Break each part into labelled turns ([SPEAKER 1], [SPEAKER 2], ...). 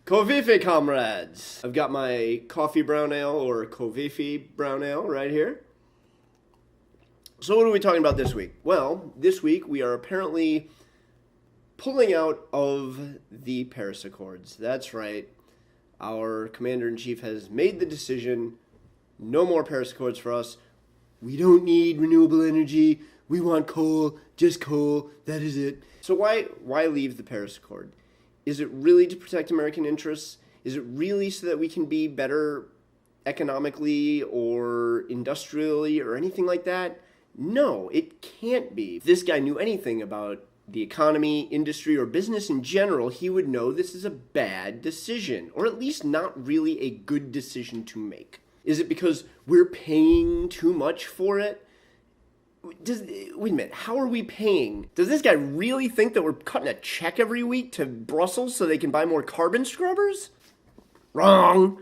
[SPEAKER 1] Covifi, comrades! I've got my coffee brown ale, or Covifi brown ale, right here. So what are we talking about this week? Well, this week we are apparently pulling out of the Paris Accords. That's right. Our commander-in-chief has made the decision, no more Paris Accords for us. We don't need renewable energy. We want coal, just coal. That is it. So why leave the Paris Accord? Is it really to protect American interests? Is it really so that we can be better economically or industrially or anything like that? No, it can't be. If this guy knew anything about the economy, industry, or business in general, he would know this is a bad decision, or at least not really a good decision to make. Is it because we're paying too much for it? Wait a minute, how are we paying? Does this guy really think that we're cutting a check every week to Brussels so they can buy more carbon scrubbers? Wrong!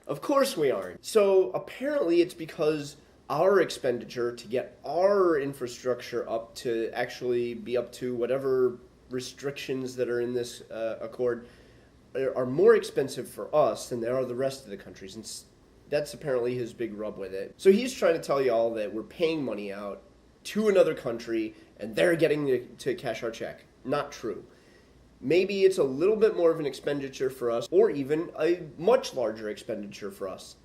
[SPEAKER 1] Of course we aren't. So apparently it's because our expenditure to get our infrastructure up to actually be up to whatever restrictions that are in this accord are more expensive for us than they are the rest of the countries. And that's apparently his big rub with it. So he's trying to tell you all that we're paying money out to another country and they're getting to cash our check. Not true. Maybe it's a little bit more of an expenditure for us, or even a much larger expenditure for us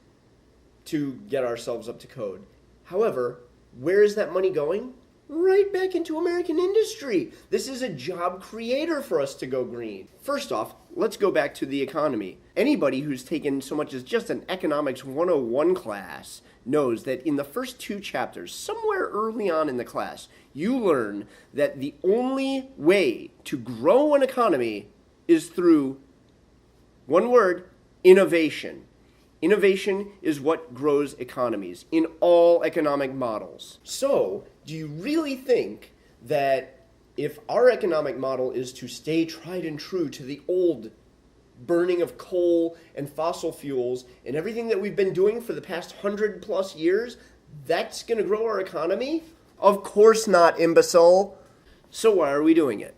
[SPEAKER 1] to get ourselves up to code. However, where is that money going? Right back into American industry. This is a job creator for us to go green. First off, let's go back to the economy. Anybody who's taken so much as just an economics 101 class knows that in the first 2 chapters, somewhere early on in the class, you learn that the only way to grow an economy is through, one word, innovation. Innovation is what grows economies in all economic models. So, do you really think that if our economic model is to stay tried and true to the old burning of coal and fossil fuels and everything that we've been doing for the past 100+ years, that's going to grow our economy? Of course not, imbecile. So why are we doing it?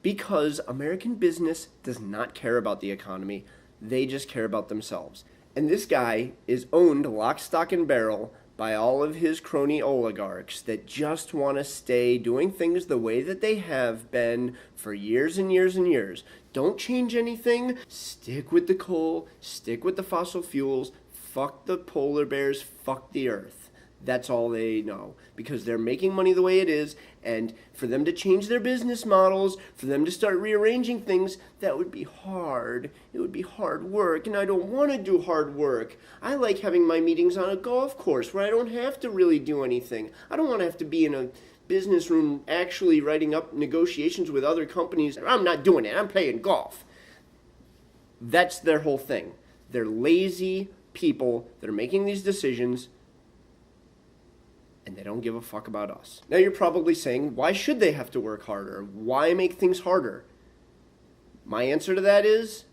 [SPEAKER 1] Because American business does not care about the economy. They just care about themselves. And this guy is owned lock, stock, and barrel by all of his crony oligarchs that just want to stay doing things the way that they have been for years and years and years. Don't change anything. Stick with the coal. Stick with the fossil fuels. Fuck the polar bears. Fuck the earth. That's all they know, because they're making money the way it is, and for them to change their business models, for them to start rearranging things, that would be hard. It would be hard work, and I don't want to do hard work. I like having my meetings on a golf course where I don't have to really do anything. I don't want to have to be in a business room actually writing up negotiations with other companies. I'm not doing it. I'm playing golf. That's their whole thing. They're lazy people that are making these decisions, and they don't give a fuck about us. Now you're probably saying, why should they have to work harder? Why make things harder? My answer to that is,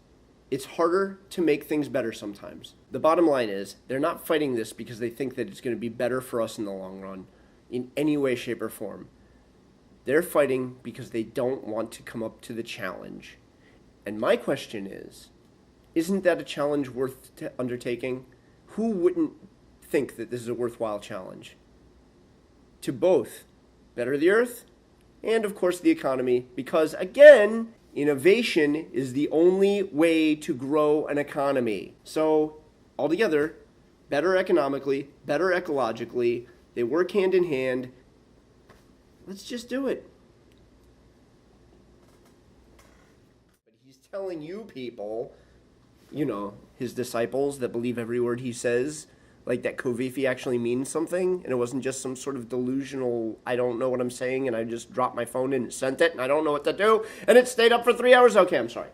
[SPEAKER 1] it's harder to make things better sometimes. The bottom line is, they're not fighting this because they think that it's going to be better for us in the long run, in any way, shape, or form. They're fighting because they don't want to come up to the challenge. And my question is, isn't that a challenge worth undertaking? Who wouldn't think that this is a worthwhile challenge? To both better the earth and, of course, the economy, because, again, innovation is the only way to grow an economy. So, altogether, better economically, better ecologically, they work hand in hand. Let's just do it. But he's telling you people, his disciples that believe every word he says, like that Covifi actually means something, and it wasn't just some sort of delusional, I don't know what I'm saying, and I just dropped my phone in and sent it, and I don't know what to do, and it stayed up for 3 hours. Okay, I'm sorry.